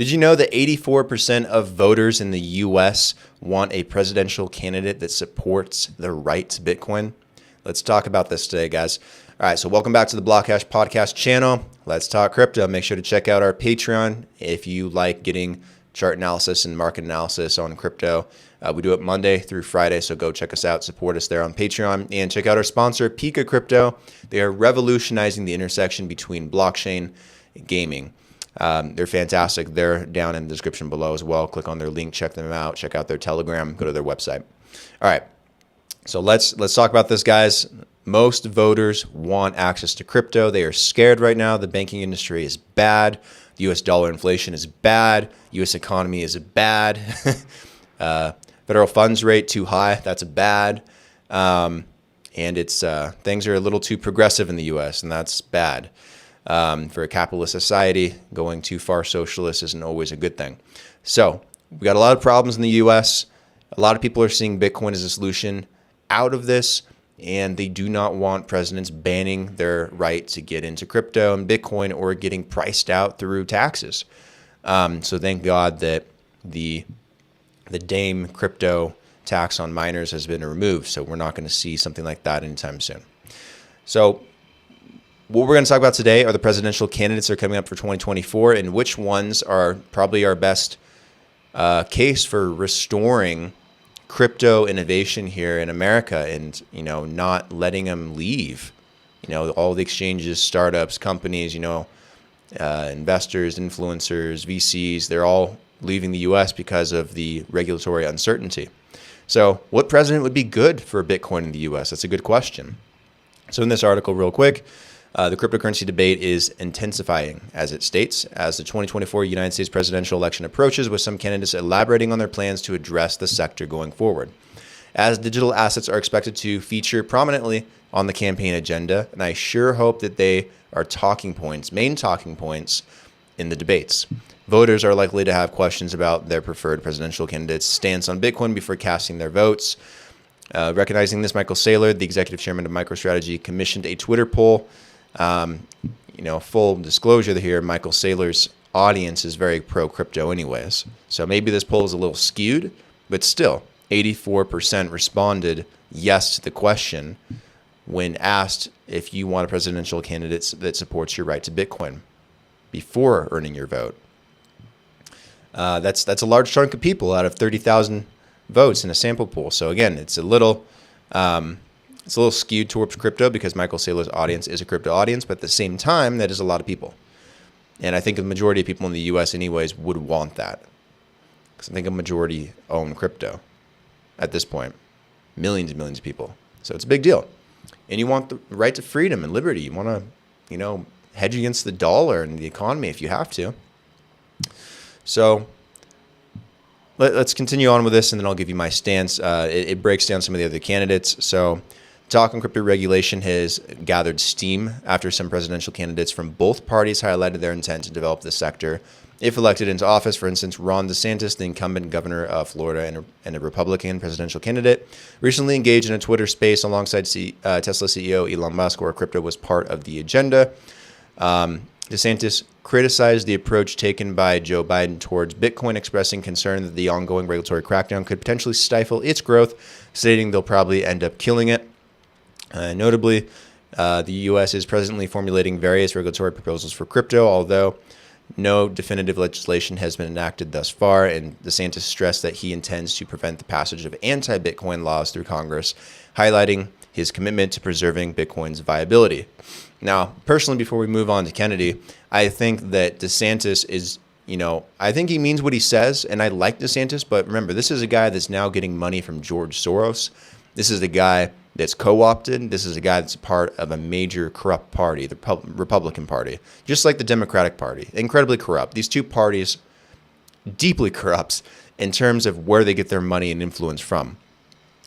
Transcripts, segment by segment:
Did you know that 84% of voters in the U.S. want a presidential candidate that supports the right to Bitcoin? Let's talk about this today, guys. All right, so welcome back to the Blockhash Podcast channel. Let's talk crypto. Make sure to check out our Patreon if you like getting chart analysis and market analysis on crypto. We do it Monday through Friday, so go check us out. Support us there on Patreon. And check out our sponsor, Pika Crypto. They are revolutionizing the intersection between blockchain and gaming. They're fantastic. They're down in the description below as well. Click on their link, check them out, check out their Telegram, go to their website. All right, so let's talk about this, guys. Most voters want access to crypto. They are scared right now. The banking industry is bad. The U.S. dollar inflation is bad. U.S. economy is bad. Federal funds rate too high. That's bad. And it's things are a little too progressive in the U.S., and that's bad. For a capitalist society, going too far socialist isn't always a good thing. So we got a lot of problems in the U.S. A lot of people are seeing Bitcoin as a solution out of this, and they do not want presidents banning their right to get into crypto and Bitcoin or getting priced out through taxes. So thank God that the Dame crypto tax on miners has been removed. So we're not going to see something like that anytime soon. So what we're going to talk about today are the presidential candidates that are coming up for 2024 and which ones are probably our best case for restoring crypto innovation here in America and, not letting them leave. All the exchanges, startups, companies, investors, influencers, VCs, they're all leaving the U.S. because of the regulatory uncertainty. So what president would be good for Bitcoin in the U.S.? That's a good question. So in this article, real quick, the cryptocurrency debate is intensifying, as it states, as the 2024 United States presidential election approaches, with some candidates elaborating on their plans to address the sector going forward. As digital assets are expected to feature prominently on the campaign agenda, and I sure hope that they are main talking points in the debates. Voters are likely to have questions about their preferred presidential candidate's stance on Bitcoin before casting their votes. Recognizing this, Michael Saylor, the executive chairman of MicroStrategy, commissioned a Twitter poll. Full disclosure here, Michael Saylor's audience is very pro-crypto anyways. So maybe this poll is a little skewed, but still, 84% responded yes to the question when asked if you want a presidential candidate that supports your right to Bitcoin before earning your vote. That's a large chunk of people out of 30,000 votes in a sample pool. So again, it's a little skewed towards crypto because Michael Saylor's audience is a crypto audience, but at the same time, that is a lot of people. And I think the majority of people in the U.S. anyways would want that. Because I think a majority own crypto at this point. Millions and millions of people. So it's a big deal. And you want the right to freedom and liberty. You want to, hedge against the dollar and the economy if you have to. So let's continue on with this, and then I'll give you my stance. It breaks down some of the other candidates. So talk on crypto regulation has gathered steam after some presidential candidates from both parties highlighted their intent to develop the sector. If elected into office, for instance, Ron DeSantis, the incumbent governor of Florida and a Republican presidential candidate, recently engaged in a Twitter space alongside Tesla CEO Elon Musk, where crypto was part of the agenda. DeSantis criticized the approach taken by Joe Biden towards Bitcoin, expressing concern that the ongoing regulatory crackdown could potentially stifle its growth, stating they'll probably end up killing it. Notably, the U.S. is presently formulating various regulatory proposals for crypto, although no definitive legislation has been enacted thus far, and DeSantis stressed that he intends to prevent the passage of anti-Bitcoin laws through Congress, highlighting his commitment to preserving Bitcoin's viability. Now, personally, before we move on to Kennedy, I think that DeSantis is, I think he means what he says, and I like DeSantis, but remember, this is a guy that's now getting money from George Soros. This is a guy that's co-opted. This is a guy that's a part of a major corrupt party, the Republican Party, just like the Democratic Party, incredibly corrupt. These two parties, deeply corrupt in terms of where they get their money and influence from.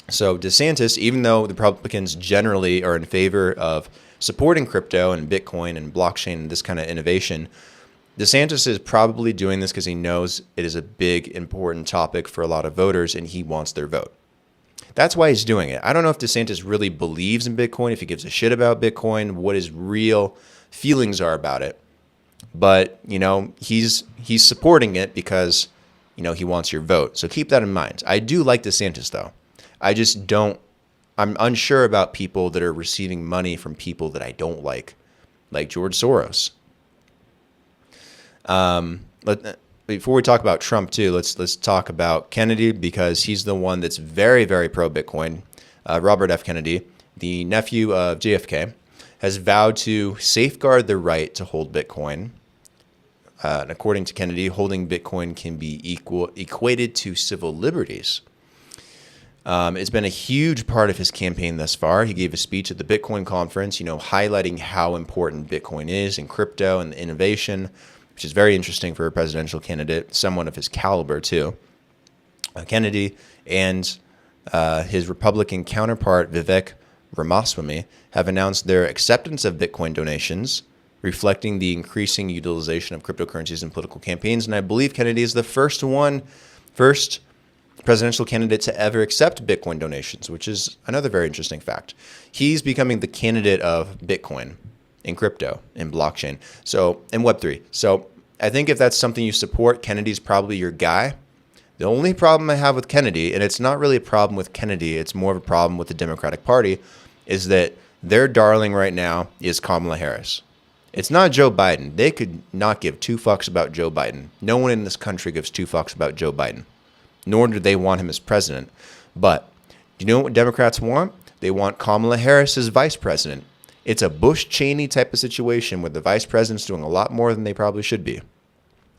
So DeSantis, even though the Republicans generally are in favor of supporting crypto and Bitcoin and blockchain and this kind of innovation, DeSantis is probably doing this because he knows it is a big, important topic for a lot of voters and he wants their vote. That's why he's doing it. I don't know if DeSantis really believes in Bitcoin, if he gives a shit about Bitcoin, what his real feelings are about it. but he's supporting it because he wants your vote. So keep that in mind. I do like DeSantis though. I'm unsure about people that are receiving money from people that I don't like George Soros. Before we talk about Trump too, let's talk about Kennedy, because he's the one that's very, very pro Bitcoin. Robert F. Kennedy, the nephew of JFK, has vowed to safeguard the right to hold Bitcoin. And according to Kennedy, holding Bitcoin can be equated to civil liberties. It's been a huge part of his campaign thus far. He gave a speech at the Bitcoin conference, highlighting how important Bitcoin is and crypto and the innovation, which is very interesting for a presidential candidate, someone of his caliber too. Kennedy and his Republican counterpart, Vivek Ramaswamy, have announced their acceptance of Bitcoin donations, reflecting the increasing utilization of cryptocurrencies in political campaigns. And I believe Kennedy is the first presidential candidate to ever accept Bitcoin donations, which is another very interesting fact. He's becoming the candidate of Bitcoin in crypto, in blockchain, so in Web3. So I think if that's something you support, Kennedy's probably your guy. The only problem I have with Kennedy, and it's not really a problem with Kennedy, it's more of a problem with the Democratic Party, is that their darling right now is Kamala Harris. It's not Joe Biden. They could not give two fucks about Joe Biden. No one in this country gives two fucks about Joe Biden, nor do they want him as president. But you know what Democrats want? They want Kamala Harris as vice president. It's a Bush-Cheney type of situation where the vice president's doing a lot more than they probably should be.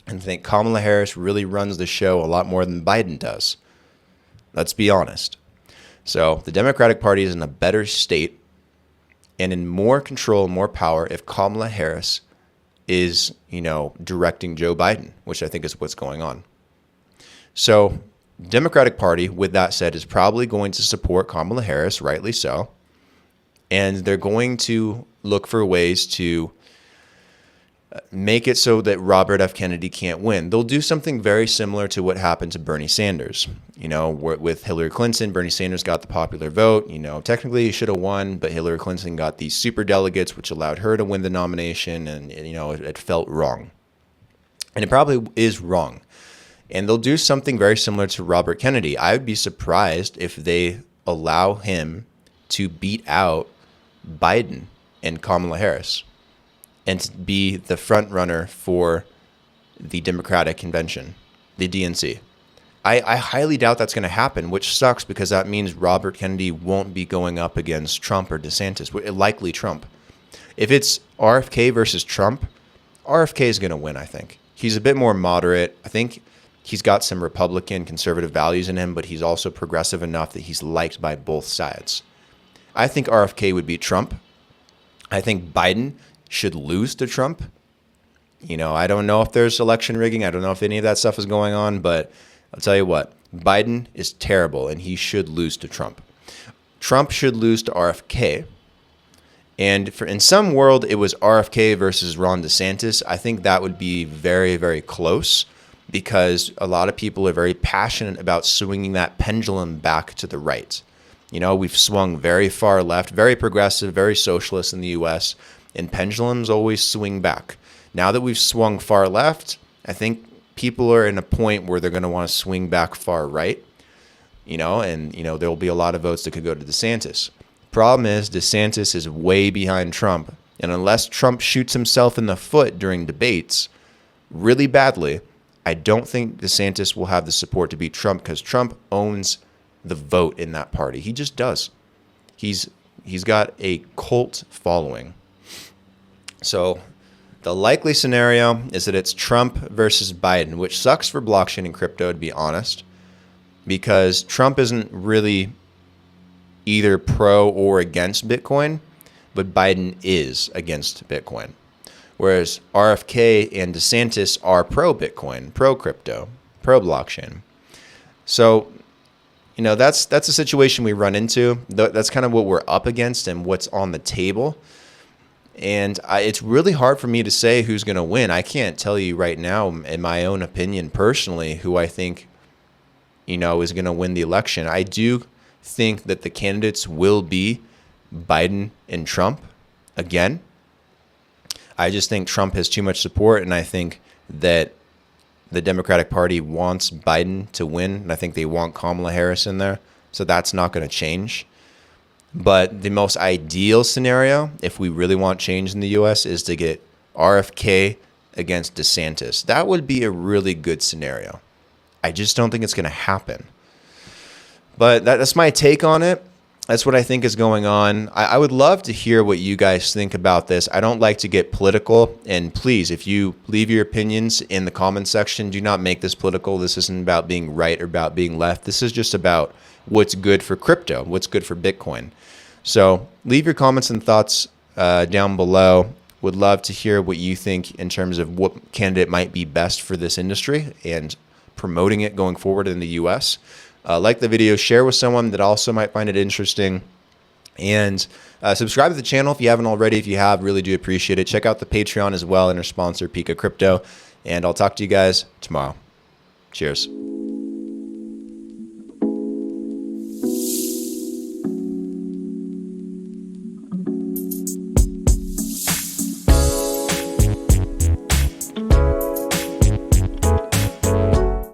And I think Kamala Harris really runs the show a lot more than Biden does. Let's be honest. So the Democratic Party is in a better state and in more control, more power if Kamala Harris is, directing Joe Biden, which I think is what's going on. So Democratic Party, with that said, is probably going to support Kamala Harris, rightly so. And they're going to look for ways to make it so that Robert F. Kennedy can't win. They'll do something very similar to what happened to Bernie Sanders. With Hillary Clinton, Bernie Sanders got the popular vote. Technically he should have won, but Hillary Clinton got these super delegates, which allowed her to win the nomination, and it felt wrong. And it probably is wrong. And they'll do something very similar to Robert Kennedy. I would be surprised if they allow him to beat out Biden and Kamala Harris and to be the front runner for the Democratic Convention, the DNC. I highly doubt that's going to happen, which sucks because that means Robert Kennedy won't be going up against Trump or DeSantis, likely Trump. If it's RFK versus Trump, RFK is going to win, I think. He's a bit more moderate. I think he's got some Republican conservative values in him, but he's also progressive enough that he's liked by both sides. I think RFK would beat Trump. I think Biden should lose to Trump. I don't know if there's election rigging. I don't know if any of that stuff is going on, but I'll tell you what, Biden is terrible and he should lose to Trump. Trump should lose to RFK. And in some world, it was RFK versus Ron DeSantis. I think that would be very, very close because a lot of people are very passionate about swinging that pendulum back to the right. We've swung very far left, very progressive, very socialist in the U.S., and pendulums always swing back. Now that we've swung far left, I think people are in a point where they're going to want to swing back far right, and there'll be a lot of votes that could go to DeSantis. Problem is, DeSantis is way behind Trump, and unless Trump shoots himself in the foot during debates really badly, I don't think DeSantis will have the support to beat Trump because Trump owns the vote in that party. He just does. He's got a cult following. So the likely scenario is that it's Trump versus Biden, which sucks for blockchain and crypto, to be honest, because Trump isn't really either pro or against Bitcoin, but Biden is against Bitcoin. Whereas RFK and DeSantis are pro-Bitcoin, pro-crypto, pro-blockchain. So that's a situation we run into. That's kind of what we're up against and what's on the table. And it's really hard for me to say who's going to win. I can't tell you right now, in my own opinion, personally, who I think, is going to win the election. I do think that the candidates will be Biden and Trump again. I just think Trump has too much support, and I think that the Democratic Party wants Biden to win, and I think they want Kamala Harris in there. So that's not going to change. But the most ideal scenario, if we really want change in the U.S., is to get RFK against DeSantis. That would be a really good scenario. I just don't think it's going to happen. But that's my take on it. That's what I think is going on. I would love to hear what you guys think about this. I don't like to get political. And please, if you leave your opinions in the comment section, do not make this political. This isn't about being right or about being left. This is just about what's good for crypto, what's good for Bitcoin. So leave your comments and thoughts down below. Would love to hear what you think in terms of what candidate might be best for this industry and promoting it going forward in the U.S. Like the video, share with someone that also might find it interesting, and subscribe to the channel if you haven't already. If you have, really do appreciate it. Check out the Patreon as well and our sponsor, Pika Crypto, and I'll talk to you guys tomorrow. Cheers.